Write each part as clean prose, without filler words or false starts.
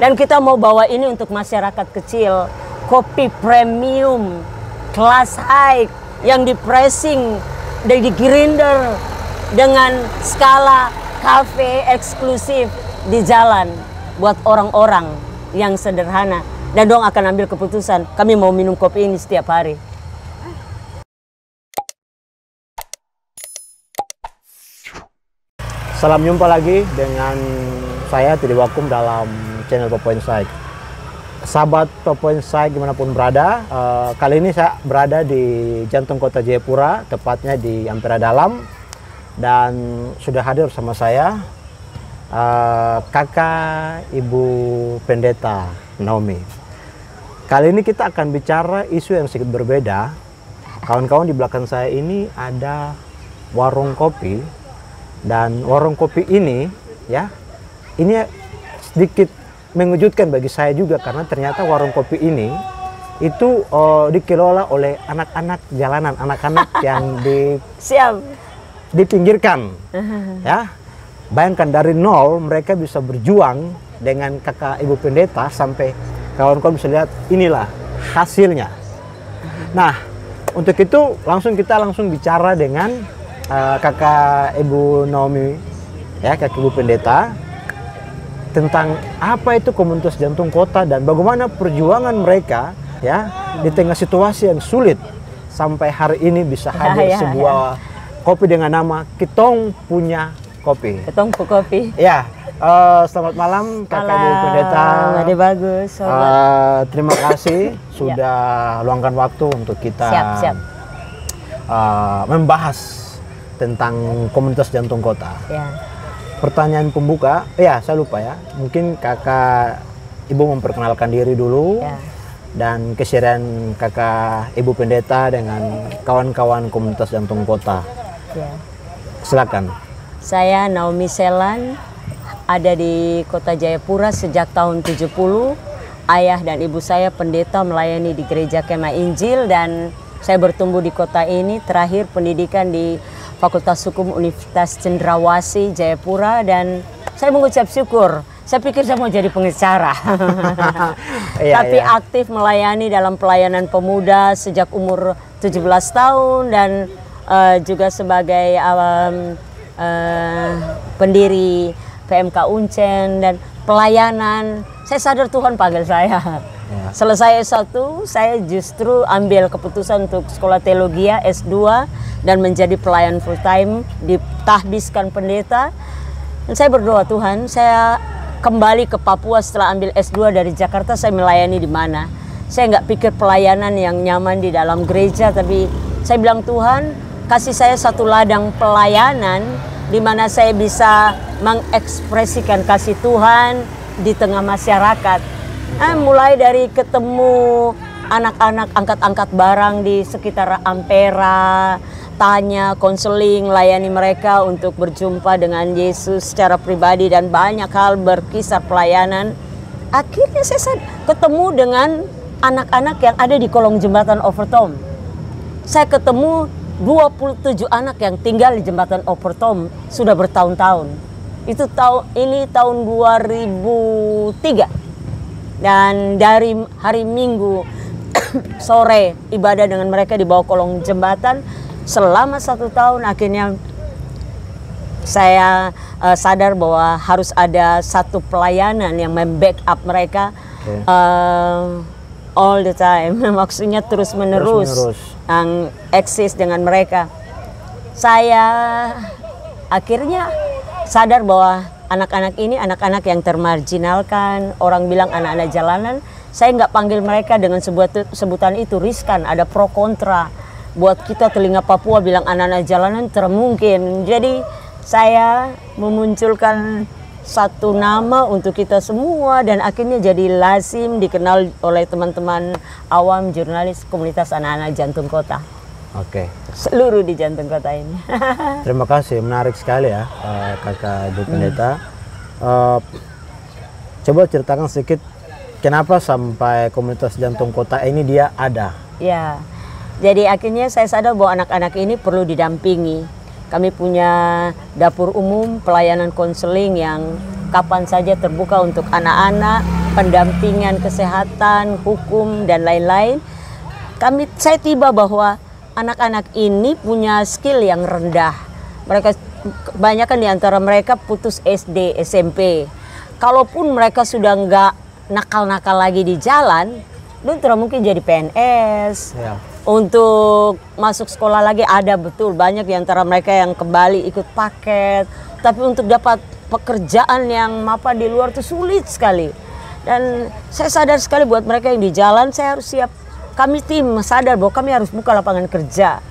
Dan kita mau bawa ini untuk masyarakat kecil. Kopi premium, kelas high, yang di pressing, di grinder, dengan skala cafe eksklusif di jalan. Buat orang-orang yang sederhana. Dan dong akan ambil keputusan, kami mau minum kopi ini setiap hari. Salam jumpa lagi dengan saya Teddy Wakum dalam channel Papua Insight. Sahabat Papua Insight dimanapun berada, kali ini saya berada di jantung kota Jayapura, tepatnya di Ampera Dalam, dan sudah hadir bersama saya kakak Ibu Pendeta Naomi. Kali ini kita akan bicara isu yang sedikit berbeda. Kawan-kawan, di belakang saya ini ada warung kopi. Dan warung kopi ini, ya, ini sedikit mengejutkan bagi saya juga karena ternyata warung kopi ini itu dikelola oleh anak-anak jalanan, anak-anak yang dipinggirkan, ya. Bayangkan dari nol mereka bisa berjuang dengan kakak Ibu Pendeta sampai kawan-kawan bisa lihat inilah hasilnya. Nah, untuk itu kita langsung bicara dengan kakak Ibu Naomi, ya, kakak Ibu Pendeta, tentang apa itu komunitas jantung kota dan bagaimana perjuangan mereka, ya, di tengah situasi yang sulit sampai hari ini bisa hadir sebuah kopi dengan nama Kitong Punya Kopi. Kitong Punya Kopi. Ya, selamat malam kakak Ibu Pendeta. Mari bagus. Terima kasih sudah luangkan waktu untuk kita membahas tentang komunitas jantung kota. Ya. Pertanyaan pembuka, saya lupa ya. Mungkin kakak Ibu memperkenalkan diri dulu, dan keseharian kakak Ibu Pendeta dengan kawan-kawan komunitas jantung kota. Ya. Silakan. Saya Naomi Selan, ada di kota Jayapura sejak tahun 70. Ayah dan ibu saya pendeta melayani di Gereja Kemah Injil, dan saya bertumbuh di kota ini. Terakhir pendidikan di Fakultas Hukum Universitas Cendrawasih Jayapura, dan saya mengucap syukur. Saya pikir saya mau jadi pengacara. Tapi aktif melayani dalam pelayanan pemuda sejak umur 17 tahun dan juga sebagai pendiri PMK Uncen dan pelayanan. Saya sadar Tuhan panggil saya. Selesai S1, saya justru ambil keputusan untuk sekolah teologi S2 dan menjadi pelayan full time, ditahbiskan pendeta. Dan saya berdoa, Tuhan, saya kembali ke Papua setelah ambil S2 dari Jakarta, saya melayani di mana. Saya nggak pikir pelayanan yang nyaman di dalam gereja, tapi saya bilang, Tuhan, kasih saya satu ladang pelayanan di mana saya bisa mengekspresikan kasih Tuhan di tengah masyarakat. Mulai dari ketemu anak-anak angkat-angkat barang di sekitar Ampera, tanya, konseling, layani mereka untuk berjumpa dengan Yesus secara pribadi dan banyak hal berkisar pelayanan. Akhirnya saya ketemu dengan anak-anak yang ada di kolong jembatan Overtom. Saya ketemu 27 anak yang tinggal di jembatan Overtom sudah bertahun-tahun. Itu tahun 2003. Dan dari hari Minggu sore ibadah dengan mereka di bawah kolong jembatan selama 1 tahun. Akhirnya saya sadar bahwa harus ada satu pelayanan yang membackup mereka all the time. Maksudnya terus menerus yang eksis dengan mereka. Saya akhirnya sadar bahwa anak-anak ini anak-anak yang termarginalkan, orang bilang anak-anak jalanan. Saya nggak panggil mereka dengan sebutan itu, riskan, ada pro kontra. Buat kita telinga Papua bilang anak-anak jalanan termungkin. Jadi saya memunculkan satu nama untuk kita semua dan akhirnya jadi lazim dikenal oleh teman-teman awam, jurnalis, komunitas anak-anak jantung kota. Oke. Seluruh di jantung kota ini. Terima kasih, menarik sekali ya kakak Ibu Pendeta. Coba ceritakan sedikit kenapa sampai komunitas jantung kota ini dia ada. Ya, jadi akhirnya saya sadar bahwa anak-anak ini perlu didampingi. Kami punya dapur umum pelayanan konseling yang kapan saja terbuka untuk anak-anak pendampingan kesehatan, hukum, dan lain-lain. Saya tiba bahwa anak-anak ini punya skill yang rendah. Mereka kebanyakan di antara mereka putus SD, SMP. Kalaupun mereka sudah nggak nakal-nakal lagi di jalan, tidak mungkin jadi PNS. Ya. Untuk masuk sekolah lagi ada betul banyak di antara mereka yang kembali ikut paket. Tapi untuk dapat pekerjaan yang mapan di luar itu sulit sekali. Dan saya sadar sekali buat mereka yang di jalan, saya harus siap. Kami tim sadar bahwa kami harus buka lapangan kerja,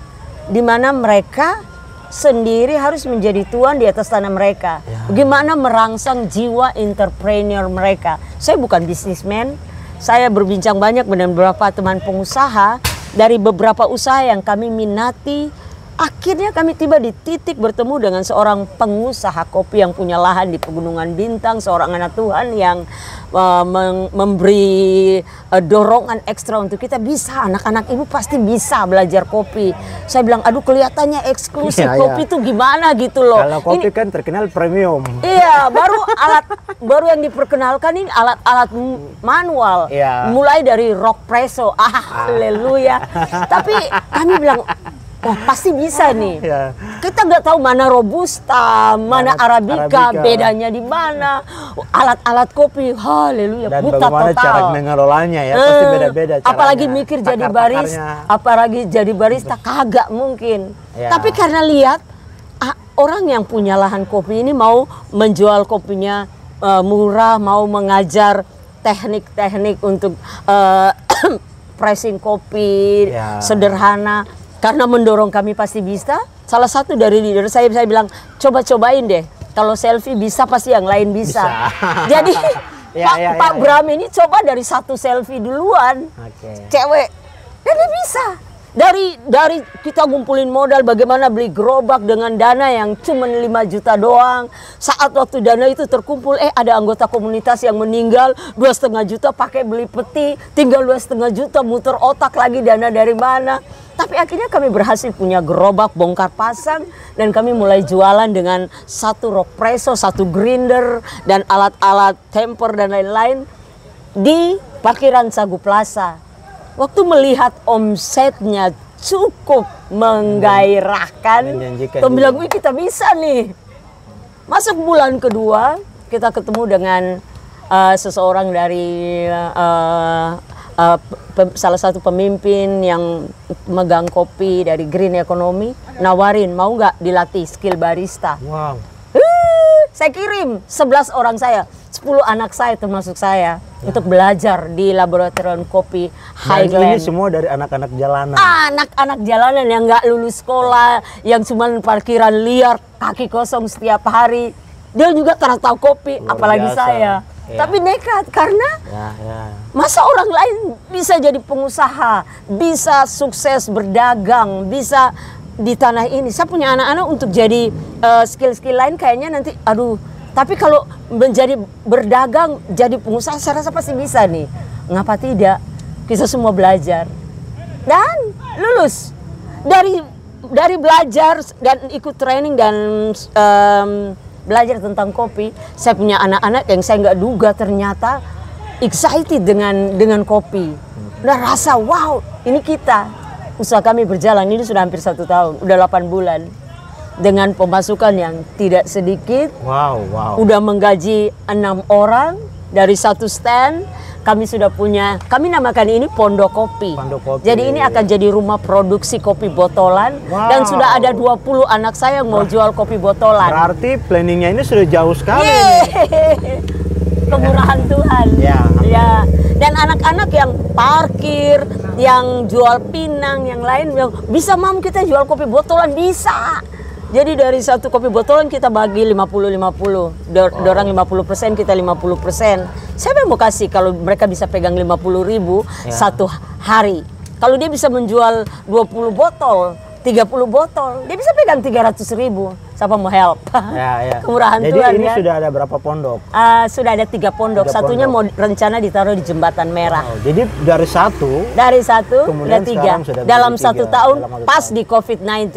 di mana mereka sendiri harus menjadi tuan di atas tanah mereka. Ya. Bagaimana merangsang jiwa entrepreneur mereka. Saya bukan bisnismen, saya berbincang banyak dengan beberapa teman pengusaha, dari beberapa usaha yang kami minati. Akhirnya kami tiba di titik bertemu dengan seorang pengusaha kopi yang punya lahan di Pegunungan Bintang, seorang anak Tuhan yang memberi dorongan ekstra untuk kita. Bisa, anak-anak ibu pasti bisa belajar kopi. Saya bilang, aduh kelihatannya eksklusif, kopi itu gimana gitu loh. Kalau kopi ini, kan terkenal premium. Iya, baru yang diperkenalkan ini alat-alat manual. Mulai dari rock presso, haleluya. Tapi kami bilang, wah pasti bisa nih. Kita nggak tahu mana robusta, mana arabica, bedanya di mana. Alat-alat kopi, haleluya, dan buta bagaimana total. Cara mengelolanya ya, pasti beda-beda caranya. Apalagi mikir jadi barista, kagak mungkin. Tapi karena lihat orang yang punya lahan kopi ini mau menjual kopinya murah, mau mengajar teknik-teknik untuk pressing kopi sederhana. Karena mendorong kami pasti bisa. Salah satu dari leader saya bilang, coba-cobain deh. Kalau selfie bisa, pasti yang lain bisa. Jadi Pak Bram ini coba dari satu selfie duluan. Cewek. Dan dia bisa. Dari kita ngumpulin modal bagaimana beli gerobak dengan dana yang cuma 5 juta doang. Saat waktu dana itu terkumpul, ada anggota komunitas yang meninggal, 2,5 juta pakai beli peti, tinggal 2,5 juta muter otak lagi dana dari mana. Tapi akhirnya kami berhasil punya gerobak bongkar pasang dan kami mulai jualan dengan 1 rock presso, 1 grinder dan alat-alat temper dan lain-lain di parkiran Sagu Plaza. Waktu melihat omsetnya cukup menggairahkan, kita bilang, wih kita bisa nih. Masuk bulan kedua, kita ketemu dengan seseorang dari salah satu pemimpin yang megang kopi dari Green Economy, nawarin mau nggak dilatih skill barista. Wow. Saya kirim 11 orang saya, 10 anak saya termasuk saya untuk belajar di laboratorium kopi Highland. Ini semua dari anak-anak jalanan. Anak-anak jalanan yang nggak lulus sekolah, yang cuma parkiran liar, kaki kosong setiap hari. Dia juga tahu kopi, luar apalagi biasa. Saya. Tapi nekat karena masa orang lain bisa jadi pengusaha, bisa sukses berdagang, bisa di tanah ini. Saya punya anak-anak untuk jadi skill-skill lain kayaknya nanti aduh. Tapi kalau menjadi berdagang, jadi pengusaha saya rasa pasti bisa nih. Ngapa tidak? Kita semua belajar dan lulus dari belajar dan ikut training dan belajar tentang kopi. Saya punya anak-anak yang saya nggak duga ternyata excited dengan kopi. Udah rasa wow, ini kita. Usaha kami berjalan ini sudah hampir 1 tahun, udah 8 bulan. Dengan pemasukan yang tidak sedikit. Wow. Udah menggaji 6 orang dari 1 stand. Kami sudah punya, kami namakan ini Pondok Kopi. Jadi ini akan jadi rumah produksi kopi botolan. Dan sudah ada 20 anak saya yang mau jual kopi botolan. Berarti planningnya ini sudah jauh sekali. Kemurahan Tuhan. Ya. Dan anak-anak yang parkir, yang jual pinang, yang lain, yang bisa mam kita jual kopi botolan, bisa. Jadi dari 1 kopi botolan kita bagi 50-50. Dorang 50%, kita 50%. Siapa yang mau kasih kalau mereka bisa pegang 50.000 satu hari? Kalau dia bisa menjual 20 botol, 30 botol, dia bisa pegang 300.000. Siapa mau help? Kemurahan Jadi Tuhan. Jadi ini sudah ada berapa pondok? Sudah ada 3 pondok. Satunya mau rencana ditaruh di Jembatan Merah. Jadi dari 1 udah 3 dalam 1 tahun pas di COVID-19.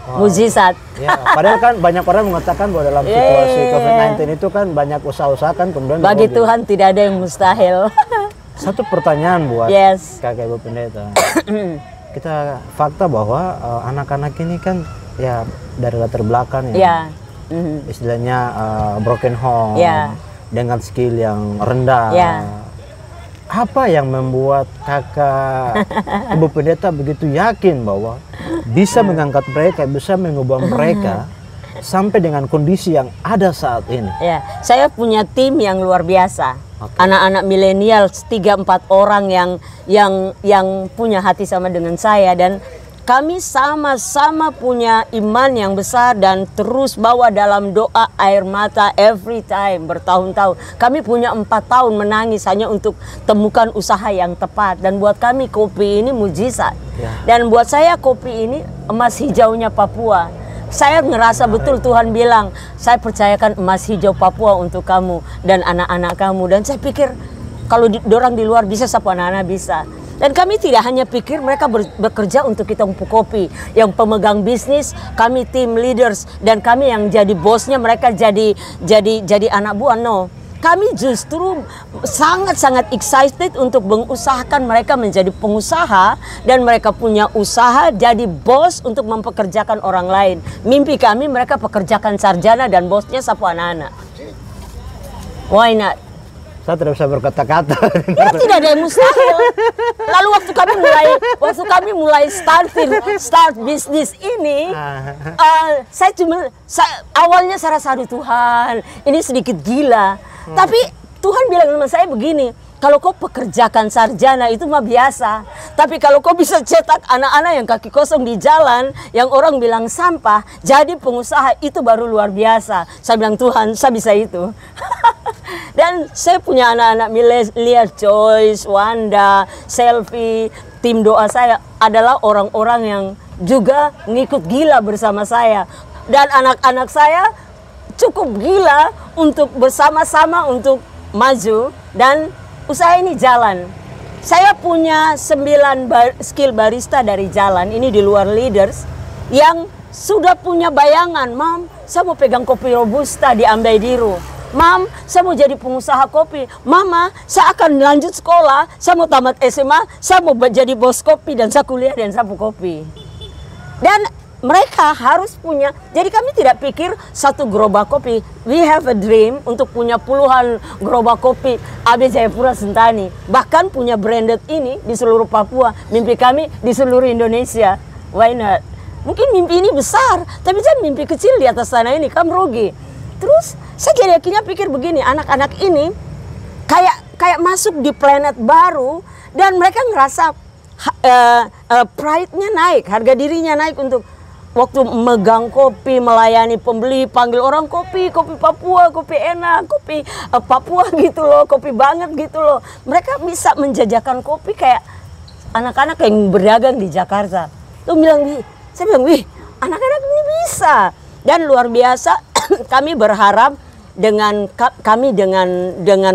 Mujizat. Ya, padahal kan banyak orang mengatakan bahwa dalam situasi COVID-19 itu kan banyak usaha-usaha kan kemudian bagi Tuhan tidak ada yang mustahil. Satu pertanyaan buat Kakak Ibu Pendeta. Kita fakta bahwa anak-anak ini kan ya dari latar belakang ya. Istilahnya broken home dengan skill yang rendah. Apa yang membuat Kakak Ibu Pendeta begitu yakin bahwa bisa mengangkat mereka, bisa mengubah mereka sampai dengan kondisi yang ada saat ini? Ya, saya punya tim yang luar biasa. Anak-anak milenial 3-4 orang yang punya hati sama dengan saya, dan kami sama-sama punya iman yang besar dan terus bawa dalam doa air mata every time bertahun-tahun. Kami punya 4 tahun menangis hanya untuk temukan usaha yang tepat, dan buat kami kopi ini mujizat. Dan buat saya kopi ini emas hijaunya Papua. Saya ngerasa betul Tuhan bilang, saya percayakan emas hijau Papua untuk kamu dan anak-anak kamu. Dan saya pikir kalau orang di luar bisa, siapa anak-anak bisa. Dan kami tidak hanya pikir mereka bekerja untuk Kitong Kopi, yang pemegang bisnis, kami tim leaders, dan kami yang jadi bosnya, mereka jadi anak buah. No, kami justru sangat-sangat excited untuk mengusahakan mereka menjadi pengusaha, dan mereka punya usaha jadi bos untuk mempekerjakan orang lain. Mimpi kami mereka pekerjakan sarjana dan bosnya sapu anak-anak. Why not? Saya tidak bisa berkata-kata. Ya, tidak ada yang mustahil. Lalu waktu kami mulai start bisnis ini, awalnya saya rasa, aduh Tuhan, ini sedikit gila. Tapi Tuhan bilang sama saya begini, kalau kau pekerjakan sarjana itu mah biasa. Tapi kalau kau bisa cetak anak-anak yang kaki kosong di jalan, yang orang bilang sampah, jadi pengusaha, itu baru luar biasa. Saya bilang, Tuhan, saya bisa itu. Dan saya punya anak-anak milenial, Joyce, Wanda, Selfie. Tim doa saya adalah orang-orang yang juga ngikut gila bersama saya. Dan anak-anak saya cukup gila untuk bersama-sama untuk maju, dan usaha ini jalan. Saya punya 9 skill barista dari jalan, ini di luar leaders, yang sudah punya bayangan, Mam, saya mau pegang kopi Robusta di Ambaidiru. Mam, saya mau jadi pengusaha kopi. Mama, saya akan lanjut sekolah, saya mau tamat SMA, saya mau jadi bos kopi, dan saya kuliah dan sapu kopi. Dan mereka harus punya, jadi kami tidak pikir satu gerobak kopi. We have a dream untuk punya puluhan gerobak kopi AB Jayapura Sentani. Bahkan punya branded ini di seluruh Papua. Mimpi kami di seluruh Indonesia. Why not? Mungkin mimpi ini besar, tapi jangan mimpi kecil di atas sana ini, kamu rugi. Terus saya jadi akhirnya pikir begini, anak-anak ini kayak masuk di planet baru, dan mereka ngerasa pride-nya naik, harga dirinya naik untuk waktu megang kopi, melayani pembeli, panggil orang kopi Papua, kopi enak, kopi Papua gitu loh, kopi banget gitu loh. Mereka bisa menjajakan kopi kayak anak-anak yang berdagang di Jakarta. Tuh saya bilang, wih, anak-anak ini bisa. Dan luar biasa, kami berharap dengan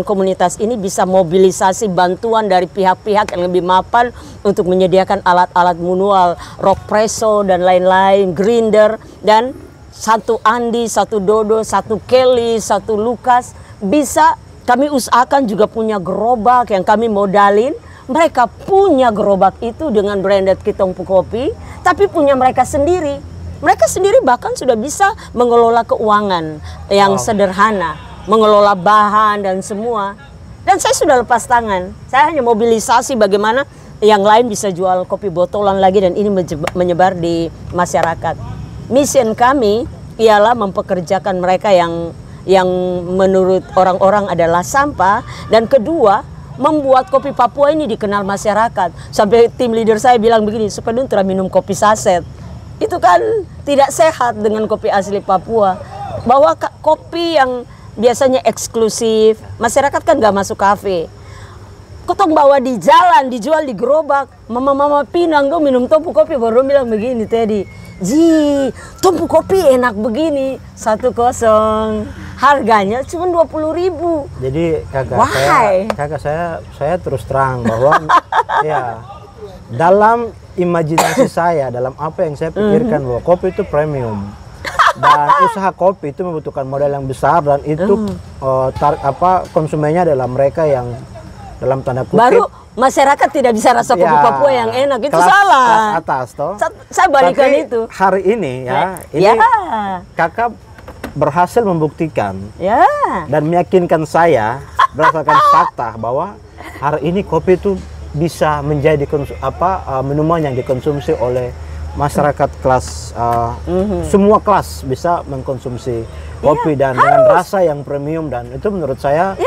komunitas ini bisa mobilisasi bantuan dari pihak-pihak yang lebih mapan untuk menyediakan alat-alat manual, rock presso dan lain-lain, grinder, dan satu Andi, satu Dodo, satu Kelly, satu Lukas. Bisa kami usahakan juga punya gerobak yang kami modalin. Mereka punya gerobak itu dengan branded Kitong Kopi, tapi punya mereka sendiri. Mereka sendiri bahkan sudah bisa mengelola keuangan yang sederhana, mengelola bahan dan semua. Dan saya sudah lepas tangan. Saya hanya mobilisasi bagaimana yang lain bisa jual kopi botolan lagi, dan ini menyebar di masyarakat. Mission kami ialah mempekerjakan mereka yang menurut orang-orang adalah sampah, dan kedua, membuat kopi Papua ini dikenal masyarakat. Sampai tim leader saya bilang begini, Supedun telah minum kopi saset. Itu kan tidak sehat dengan kopi asli Papua. Bahwa kopi yang biasanya eksklusif, masyarakat kan nggak masuk kafe. Kotong bawa di jalan, dijual di gerobak. Mama-mama Pinang dong minum topu kopi, baru bilang begini tadi. Ji, topu kopi enak begini, 1-0. Harganya cuma 20.000. Jadi kakak saya terus terang bahwa ya dalam imajinasi saya, dalam apa yang saya pikirkan bahwa kopi itu premium dan usaha kopi itu membutuhkan modal yang besar dan itu konsumennya adalah mereka yang dalam tanda kutip Baru masyarakat tidak bisa rasa kopi Papua yang enak, itu kelas salah. atas toh. Saya balikan Tapi itu. hari ini ini kakak berhasil membuktikan dan meyakinkan saya berdasarkan fakta bahwa hari ini kopi itu bisa menjadi minuman yang dikonsumsi oleh masyarakat kelas semua kelas bisa mengkonsumsi kopi dan dengan rasa yang premium, dan itu menurut saya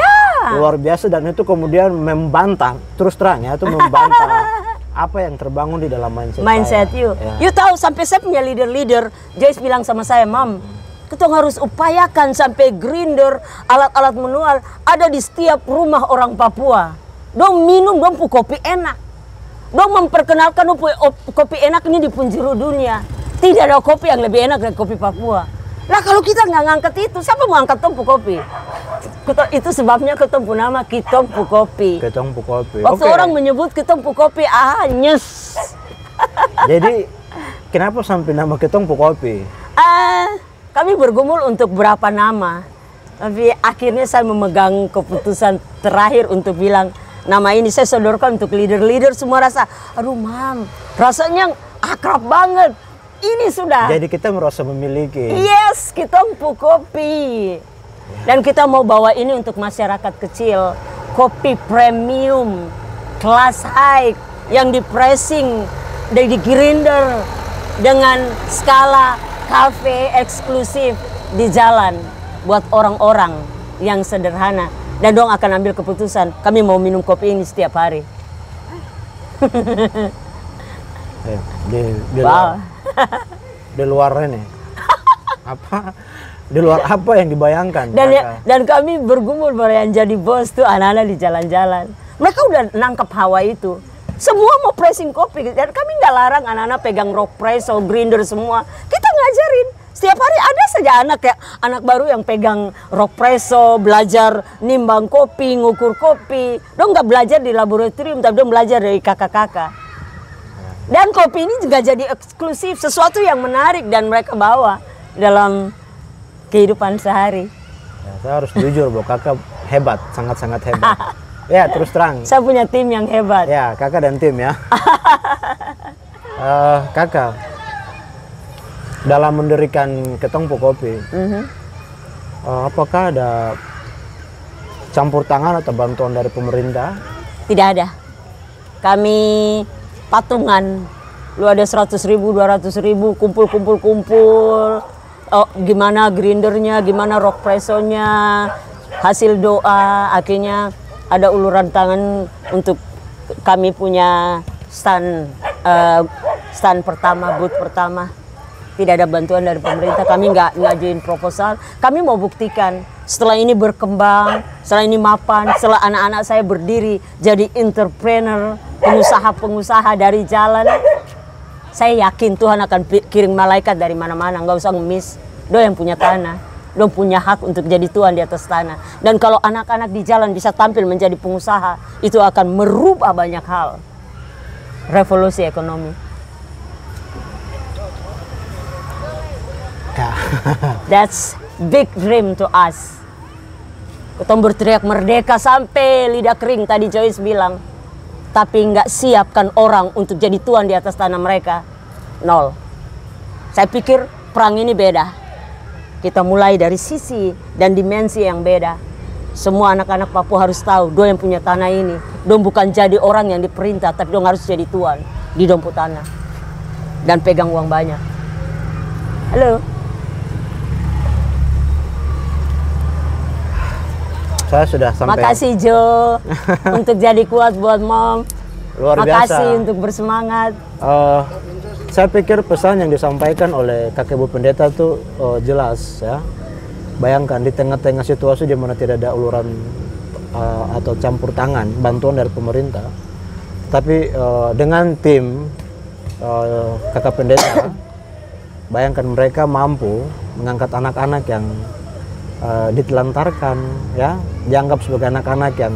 luar biasa, dan itu kemudian membantah terus terang itu membantah apa yang terbangun di dalam mindset you. You tahu sampai saya punya leader Joyce bilang sama saya, Mam, kita harus upayakan sampai grinder, alat-alat manual ada di setiap rumah orang Papua. Dong minum, dong pu kopi enak. Dong memperkenalkan kopi enak ini di penjuru dunia. Tidak ada kopi yang lebih enak dari kopi Papua. Lah kalau kita nggak ngangkat itu, siapa mau angkat tompu kopi? Itu sebabnya ketompu nama Kitompu Kopi. Kitompu Kopi. Waktu orang menyebut Kitompu Kopi, nyes. Jadi kenapa sampai nama Kitompu Kopi? Kami bergumul untuk berapa nama, tapi akhirnya saya memegang keputusan terakhir untuk bilang nama ini saya sodorkan untuk leader semua rasa. Aduh Mam, rasanya akrab banget. Ini sudah. Jadi kita merasa memiliki. Yes, Kitompu Kopi. Dan kita mau bawa ini untuk masyarakat kecil. Kopi premium, kelas high, yang di pressing, di grinder, dengan skala cafe eksklusif di jalan. Buat orang-orang yang sederhana. Dan dong akan ambil keputusan, kami mau minum kopi ini setiap hari. Di luar ini di luar apa yang dibayangkan, dan kami bergumul bahwa yang jadi bos tuh anak-anak di jalan-jalan, mereka udah nangkap hawa itu, semua mau pressing kopi, dan kami nggak larang anak-anak pegang rock press atau grinder semua, kita ngajarin setiap hari ada saja anak baru yang pegang rock presso, belajar nimbang kopi, ngukur kopi, dong nggak belajar di laboratorium tapi dong belajar dari kakak-kakak. Dan kopi ini juga jadi eksklusif, sesuatu yang menarik dan mereka bawa dalam kehidupan sehari. Ya, saya harus jujur bahwa kakak hebat, sangat-sangat hebat. Ya, terus terang. Saya punya tim yang hebat. Ya, kakak dan tim ya. Kakak, dalam mendirikan Kitompu Kopi, apakah ada campur tangan atau bantuan dari pemerintah? Tidak ada. Kami patungan, lu ada 100.000, 200.000, kumpul. Gimana grindernya, gimana rock pressonya, hasil doa, akhirnya ada uluran tangan untuk kami punya stand pertama, booth pertama. Tidak ada bantuan dari pemerintah, kami nggak ngajuin proposal, kami mau buktikan setelah ini berkembang, setelah ini mapan, setelah anak-anak saya berdiri jadi entrepreneur, pengusaha-pengusaha dari jalan, saya yakin Tuhan akan kirim malaikat dari mana-mana, nggak usah ngemis. Do yang punya tanah, do punya hak untuk jadi tuan di atas tanah. Dan kalau anak-anak di jalan bisa tampil menjadi pengusaha, itu akan merubah banyak hal. Revolusi ekonomi. That's big dream to us. Kita berteriak merdeka sampai lidah kering, tadi Joyce bilang. Tapi nggak siapkan orang untuk jadi tuan di atas tanah mereka. Nol. Saya pikir perang ini beda. Kita mulai dari sisi dan dimensi yang beda. Semua anak-anak Papua harus tahu, do yang punya tanah ini, dong bukan jadi orang yang diperintah, tapi dong harus jadi tuan di dompu tanah. Dan pegang uang banyak. Halo. Saya sudah sampai. Makasih Jo untuk jadi kuat buat Mom. Luar biasa. Makasih untuk bersemangat. Saya pikir pesan yang disampaikan oleh kakek Ibu Pendeta itu jelas ya. Bayangkan di tengah-tengah situasi di mana tidak ada uluran atau campur tangan bantuan dari pemerintah, tapi dengan tim kakak pendeta, bayangkan mereka mampu mengangkat anak-anak yang ditelantarkan, ya, dianggap sebagai anak-anak yang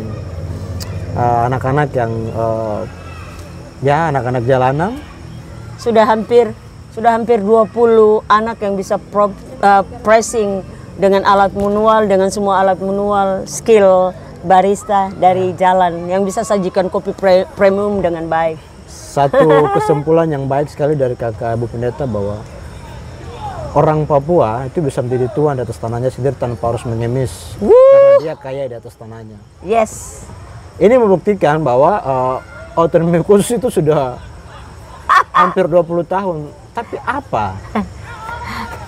Ya, anak-anak jalanan. Sudah hampir 20 anak yang bisa pressing dengan alat manual, dengan semua alat manual, skill barista dari jalan yang bisa sajikan kopi premium dengan baik. Satu kesimpulan yang baik sekali dari kakak Ibu Pendeta bahwa orang Papua itu bisa menjadi tuan di atas tanahnya sendiri tanpa harus mengemis. Karena dia kaya di atas tanahnya. Yes. Ini membuktikan bahwa otonomi khusus itu sudah hampir 20 tahun. Tapi apa?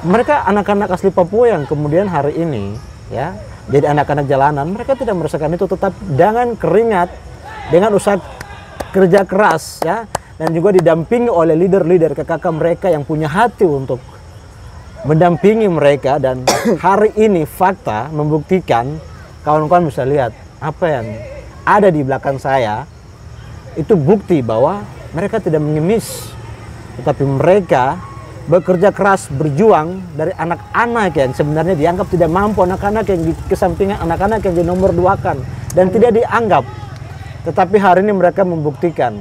Mereka anak-anak asli Papua yang kemudian hari ini ya jadi anak-anak jalanan, mereka tidak merasakan itu, tetap dengan keringat, dengan usaha kerja keras ya, dan juga didampingi oleh leader-leader kakak mereka yang punya hati untuk mendampingi mereka. Dan hari ini fakta membuktikan, kawan-kawan bisa lihat apa yang ada di belakang saya itu bukti bahwa mereka tidak mengemis, tetapi mereka bekerja keras, berjuang dari anak-anak yang sebenarnya dianggap tidak mampu, anak-anak yang dikesampingkan, anak-anak yang dinomor duakan dan tidak dianggap. Tetapi hari ini mereka membuktikan.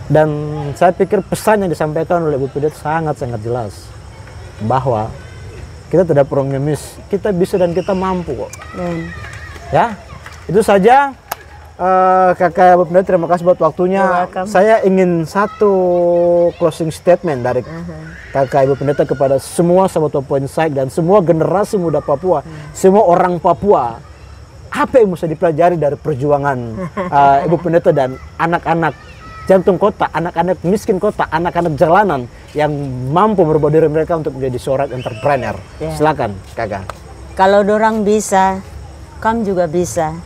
Dan saya pikir pesan yang disampaikan oleh Ibu Pendeta sangat-sangat jelas bahwa kita tidak perlu ngemis, kita bisa dan kita mampu kok. Ya, itu saja. Kakak Ibu Pendeta, terima kasih buat waktunya. Saya ingin satu closing statement dari kakak Ibu Pendeta kepada semua sahabat Papua Insight dan semua generasi muda Papua, semua orang Papua. Apa yang bisa dipelajari dari perjuangan Ibu Pendeta dan anak-anak jantung kota, anak-anak miskin kota, anak-anak jalanan yang mampu merubah diri mereka untuk menjadi seorang entrepreneur? Silakan, kakak. Kalau dorang bisa, kamu juga bisa.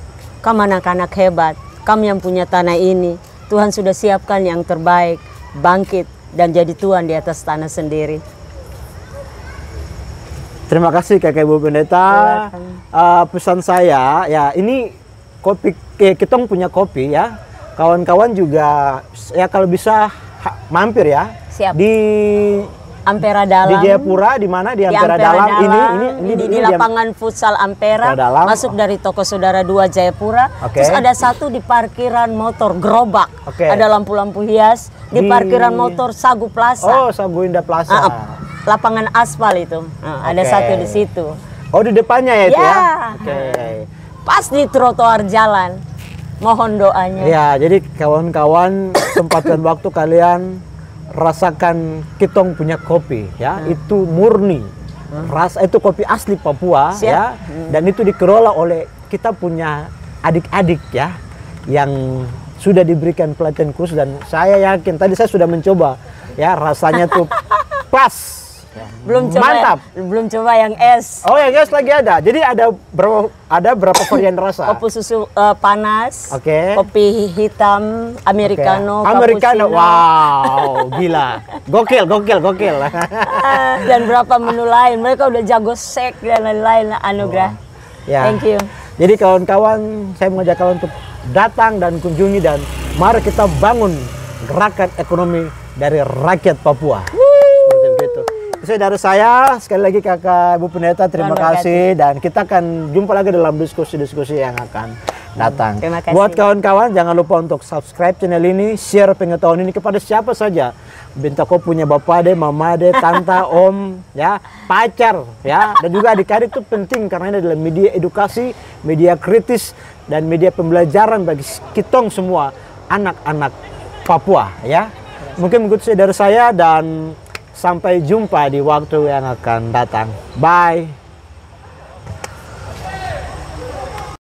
Kamu anak-anak hebat, kamu yang punya tanah ini, Tuhan sudah siapkan yang terbaik, bangkit dan jadi tuan di atas tanah sendiri. Terima kasih kakak Ibu Pendeta. Pesan saya, ya ini kopi, kita punya kopi ya. Kawan-kawan juga, ya kalau bisa mampir ya. Siap. Di Ampera Dalam. Di Jayapura, di mana? Di Ampera Dalam. Ini di lapangan futsal Ampera. Masuk dari toko Saudara 2 Jayapura. Terus ada satu di parkiran motor Gerobak. Ada lampu-lampu hias. Di parkiran motor Sagu Plaza. Oh, Sagu Indah Plaza. Lapangan aspal itu. Ada satu di situ. Oh, di depannya ya itu ya? Pas di trotoar jalan. Mohon doanya. Ya, jadi kawan-kawan sempatkan waktu kalian rasakan kitong punya kopi ya, itu murni rasa, itu kopi asli Papua. Siap. Ya, dan itu dikelola oleh kita punya adik-adik ya yang sudah diberikan pelatihan khusus, dan saya yakin tadi saya sudah mencoba ya, rasanya tuh pas. Belum coba. Mantap. Belum coba yang es. Oh, yang es lagi ada. Jadi ada berapa varian rasa? Kopi susu panas. Kopi hitam, americano, americano. Wow, gila. Gokil. Dan berapa menu lain. Mereka udah jago sek dan lain-lain. Anugerah. Ya. Thank you. Jadi kawan-kawan, saya mengajak kalian untuk datang dan kunjungi, dan mari kita bangun gerakan ekonomi dari rakyat Papua. Seperti itu. Itu dari saya, sekali lagi kakak Ibu Pendeta, terima kasih, dan kita akan jumpa lagi dalam diskusi-diskusi yang akan datang. Terima kasih. Buat kawan-kawan, jangan lupa untuk subscribe channel ini, share pengetahuan ini kepada siapa saja. Binta kau punya bapak deh, mama deh, tante, om, ya, pacar, ya, dan juga adik-adik itu penting karena ini adalah media edukasi, media kritis, dan media pembelajaran bagi kitong semua anak-anak Papua, ya. Mungkin begitu dari saya, dan sampai jumpa di waktu yang akan datang. Bye.